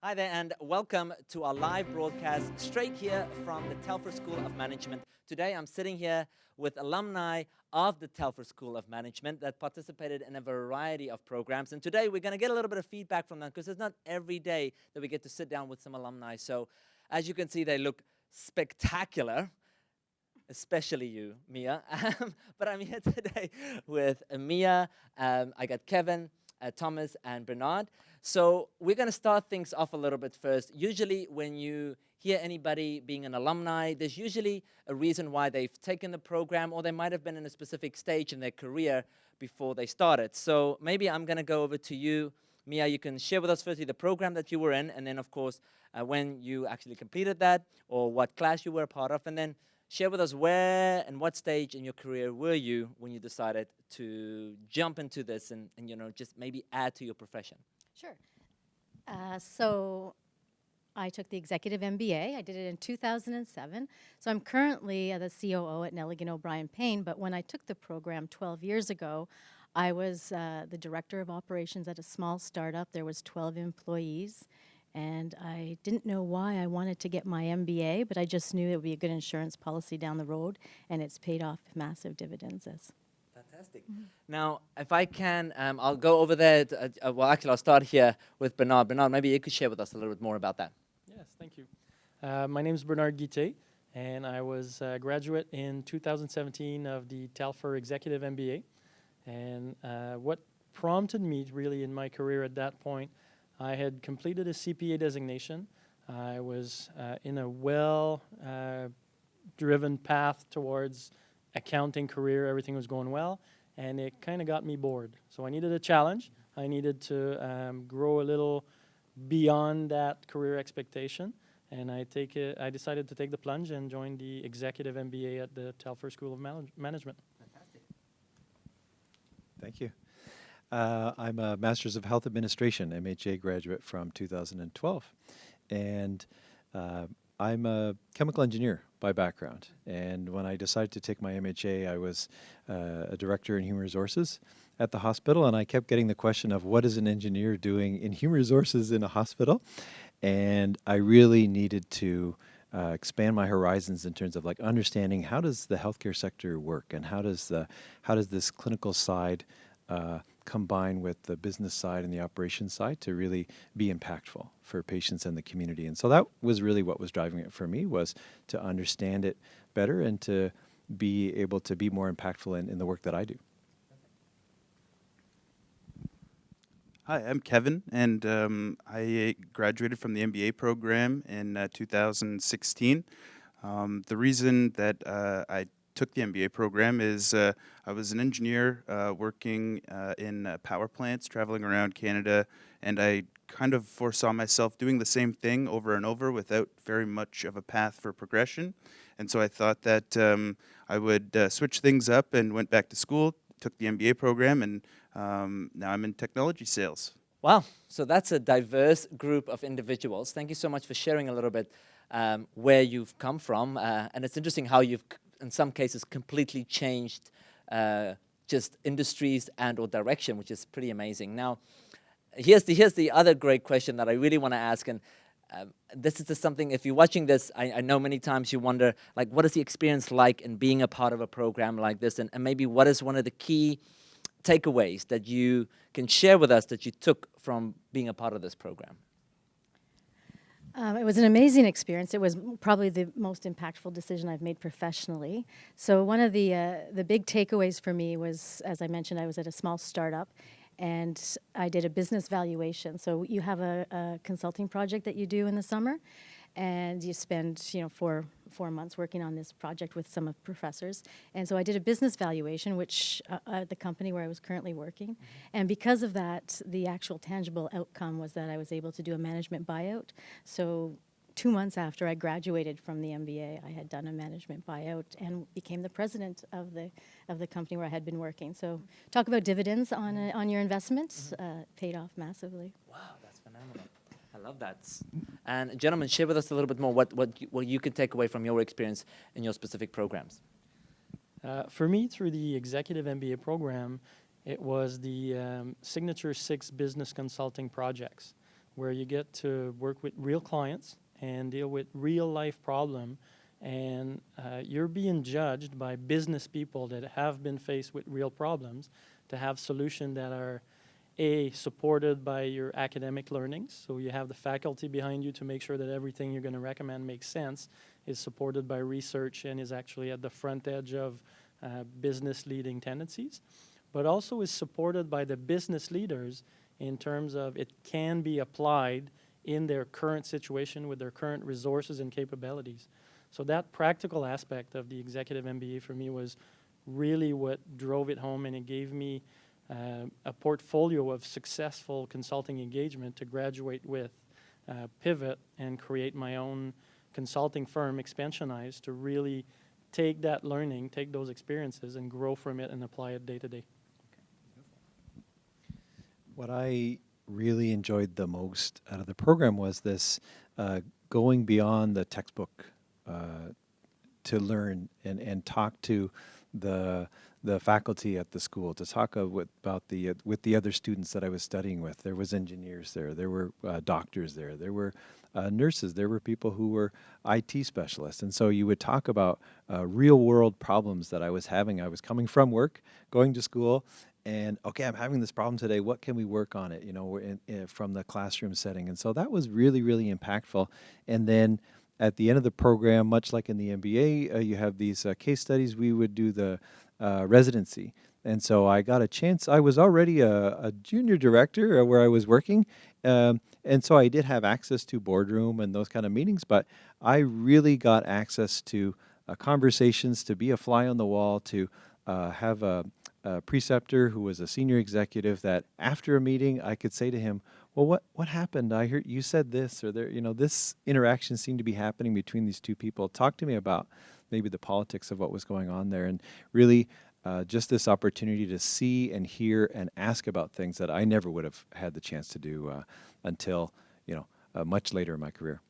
Hi there, and welcome to our live broadcast straight here from the Telfer School of Management. Today, I'm sitting here with alumni of the Telfer School of Management that participated in a variety of programs. And today, we're going to get a little bit of feedback from them because it's not every day that we get to sit down with some alumni. So, as you can see, they look spectacular, especially you, Mia. But I'm here today with Mia. I got Kevin, Thomas, and Bernard. So we're going to start things off a little bit first. Usually when you hear anybody being an alumni, there's usually a reason why they've taken the program, or they might have been in a specific stage in their career before they started. So maybe I'm going to go over to you, Mia. You can share with us firstly the program that you were in, and then of course when you actually completed that, or what class you were a part of, and then share with us where and what stage in your career were you when you decided to jump into this and just maybe add to your profession. Sure. So I took the Executive MBA. I did it in 2007. So I'm currently the COO at Nelligan O'Brien Payne, but when I took the program 12 years ago, I was the Director of Operations at a small startup. There was 12 employees, and I didn't know why I wanted to get my MBA, but I just knew it would be a good insurance policy down the road, and it's paid off massive dividends. Fantastic. Now, if I can, I'll go over there. Well, actually, I'll start here with Bernard. Bernard, maybe you could share with us a little bit more about that. Yes, thank you. My name is Bernard Guité, and I was a graduate in 2017 of the Telfer Executive MBA. And what prompted me really in my career at that point, I had completed a CPA designation. I was in a well-driven path towards accounting career. Everything was going well, and it kind of got me bored. So I needed a challenge. I needed to grow a little beyond that career expectation, and I decided to take the plunge and join the Executive MBA at the Telfer School of Management. Fantastic. Thank you. I'm a Master's of Health Administration, MHA graduate from 2012, and I'm a chemical engineer by background. And when I decided to take my MHA, I was a director in human resources at the hospital, and I kept getting the question of what is an engineer doing in human resources in a hospital? And I really needed to expand my horizons in terms of like understanding how does the healthcare sector work, and how does this clinical side combine with the business side and the operations side to really be impactful for patients and the community. And so that was really what was driving it for me, was to understand it better and to be able to be more impactful in the work that I do. Hi, I'm Kevin, and I graduated from the MBA program in 2016. The reason that I took the MBA program is I was an engineer working in power plants, traveling around Canada, and I kind of foresaw myself doing the same thing over and over without very much of a path for progression. And so I thought that I would switch things up and went back to school, took the MBA program, and now I'm in technology sales. Wow, so that's a diverse group of individuals. Thank you so much for sharing a little bit where you've come from. And it's interesting how you've, in some cases, completely changed just industries and or direction, which is pretty amazing. Now, here's the other great question that I really want to ask, and this is just something, if you're watching this, I know many times you wonder, like, what is the experience like in being a part of a program like this, and maybe what is one of the key takeaways that you can share with us that you took from being a part of this program? It was an amazing experience. It was probably the most impactful decision I've made professionally. So one of the big takeaways for me was, as I mentioned, I was at a small startup, and I did a business valuation. So you have a consulting project that you do in the summer, and you spend 4 months working on this project with some of professors. And so I did a business valuation, which the company where I was currently working. And because of that, the actual tangible outcome was that I was able to do a management buyout. So 2 months after I graduated from the MBA, I had done a management buyout and became the president of the company where I had been working. So talk about dividends on your investments. Paid off massively. Wow, that's phenomenal. I love that. And gentlemen, share with us a little bit more what you can take away from your experience in your specific programs. For me, through the Executive MBA program, it was the Signature 6 business consulting projects. where you get to work with real clients and deal with real life problem, and you're being judged by business people that have been faced with real problems to have solutions that are supported by your academic learnings, so you have the faculty behind you to make sure that everything you're going to recommend makes sense, is supported by research and is actually at the front edge of business leading tendencies, but also is supported by the business leaders in terms of it can be applied in their current situation with their current resources and capabilities. So that practical aspect of the executive MBA for me was really what drove it home, and it gave me a portfolio of successful consulting engagement to graduate with, pivot, and create my own consulting firm, Expansionize, to really take that learning, take those experiences, and grow from it and apply it day to day. What I really enjoyed the most out of the program was this going beyond the textbook to learn and talk to the faculty at the school, to talk about with the other students that I was studying with. There was engineers there were doctors there were nurses, there were people who were IT specialists, and so you would talk about real world problems that I was having. I was coming from work, going to school, and okay, I'm having this problem today. What can we work on it? You know, from the classroom setting, and so that was really, really impactful. And then at the end of the program, much like in the MBA, you have these case studies. We would do the residency. And so I got a chance. I was already a junior director where I was working. And so I did have access to boardroom and those kind of meetings, but I really got access to conversations, to be a fly on the wall, to have a preceptor who was a senior executive that after a meeting I could say to him, well, what happened? I heard you said this, or there, this interaction seemed to be happening between these two people. Talk to me about maybe the politics of what was going on there, and really just this opportunity to see and hear and ask about things that I never would have had the chance to do until much later in my career.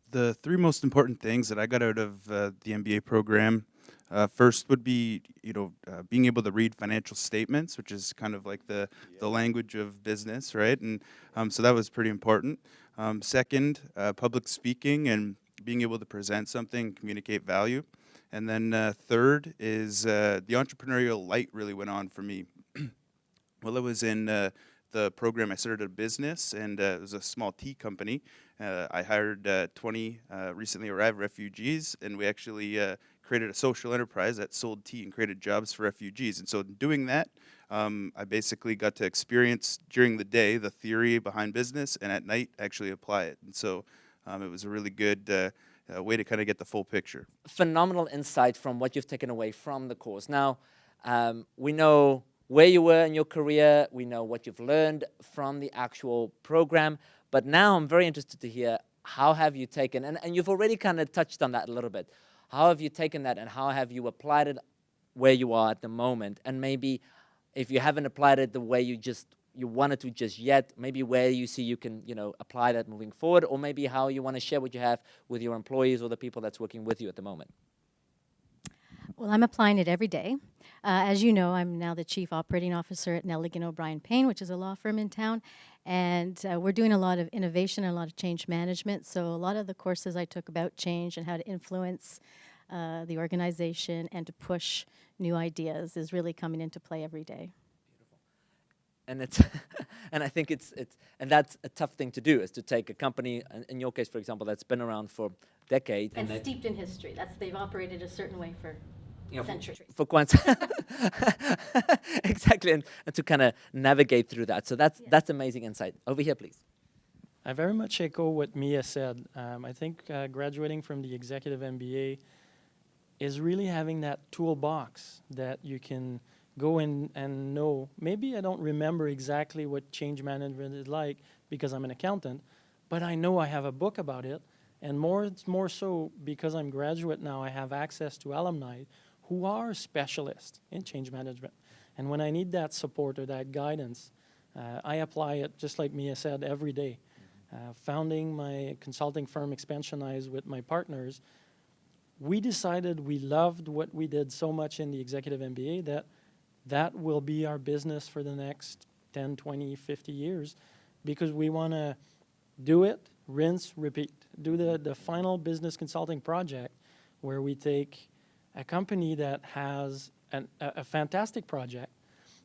The three most important things that I got out of the MBA program, first would be, being able to read financial statements, which is kind of like the language of business, right? And so that was pretty important. Second, public speaking and being able to present something, communicate value. And then third is the entrepreneurial light really went on for me. While I was in the program, I started a business, and it was a small tea company. I hired 20 recently arrived refugees, and we actually created a social enterprise that sold tea and created jobs for refugees. And so doing that, I basically got to experience during the day the theory behind business, and at night actually apply it. And so it was a really good way to kind of get the full picture. Phenomenal insight from what you've taken away from the course. Now, we know where you were in your career, we know what you've learned from the actual program, but now I'm very interested to hear how have you taken, and you've already kind of touched on that a little bit, how have you taken that and how have you applied it where you are at the moment, and maybe if you haven't applied it the way you wanted to just yet, maybe where you see you can apply that moving forward, or maybe how you want to share what you have with your employees or the people that's working with you at the moment. Well, I'm applying it every day. As you know, I'm now the Chief Operating Officer at Nelligan O'Brien Payne, which is a law firm in town. And we're doing a lot of innovation and a lot of change management. So a lot of the courses I took about change and how to influence the organization and to push new ideas is really coming into play every day. And it's, and I think and that's a tough thing to do, is to take a company, in your case, for example, that's been around for decades. And steeped in history. They've operated a certain way for centuries. For quite exactly, and to kind of navigate through that. So that's amazing insight. Over here, please. I very much echo what Mia said. I think graduating from the executive MBA is really having that toolbox that you can go in and know. Maybe I don't remember exactly what change management is like because I'm an accountant, but I know I have a book about it. And more so because I'm graduate now, I have access to alumni who are specialists in change management. And when I need that support or that guidance, I apply it, just like Mia said, every day. Founding my consulting firm, Expansionize, with my partners, we decided we loved what we did so much in the executive MBA that will be our business for the next 10, 20, 50 years, because we want to do it, rinse, repeat. Do the final business consulting project where we take a company that has a fantastic project,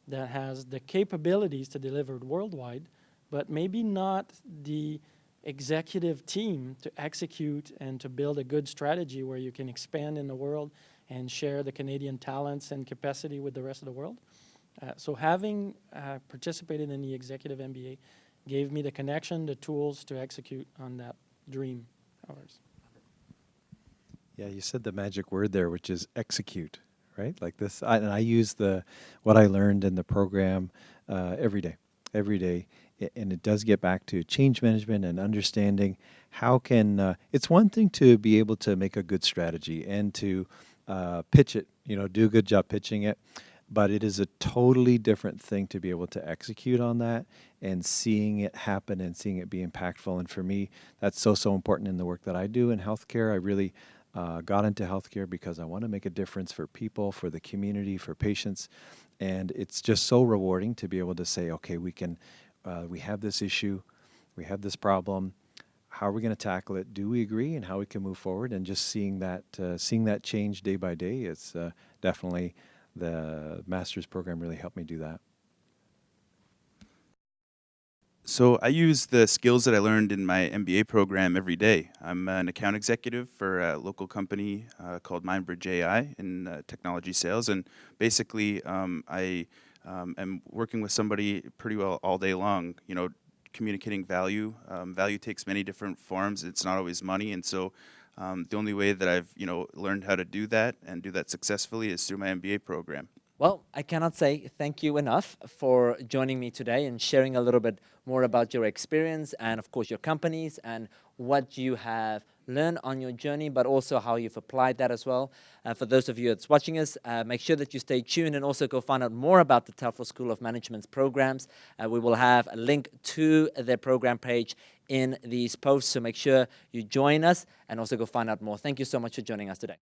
that has the capabilities to deliver it worldwide, but maybe not the executive team to execute and to build a good strategy where you can expand in the world and share the Canadian talents and capacity with the rest of the world. So having participated in the Executive MBA gave me the connection, the tools to execute on that dream of ours. Yeah, you said the magic word there, which is execute, right? Like this, and I use what I learned in the program every day, and it does get back to change management and understanding how can. It's one thing to be able to make a good strategy and to pitch it, do a good job pitching it, but it is a totally different thing to be able to execute on that and seeing it happen and seeing it be impactful. And for me, that's so important in the work that I do in healthcare. I really got into healthcare because I want to make a difference for people, for the community, for patients. And it's just so rewarding to be able to say, okay, we have this issue, we have this problem. How are we going to tackle it? Do we agree? And how we can move forward? And just seeing that change day by day, it's definitely the master's program really helped me do that. So I use the skills that I learned in my MBA program every day. I'm an account executive for a local company called Mindbridge AI in technology sales, and basically I am working with somebody pretty well all day long. Communicating value. Value takes many different forms. It's not always money, and so the only way that I've learned how to do that and do that successfully is through my MBA program. Well, I cannot say thank you enough for joining me today and sharing a little bit more about your experience and, of course, your companies and what you have learned on your journey, but also how you've applied that as well. For those of you that's watching us, make sure that you stay tuned and also go find out more about the Telfer School of Management's programs. We will have a link to their program page in these posts, so make sure you join us and also go find out more. Thank you so much for joining us today.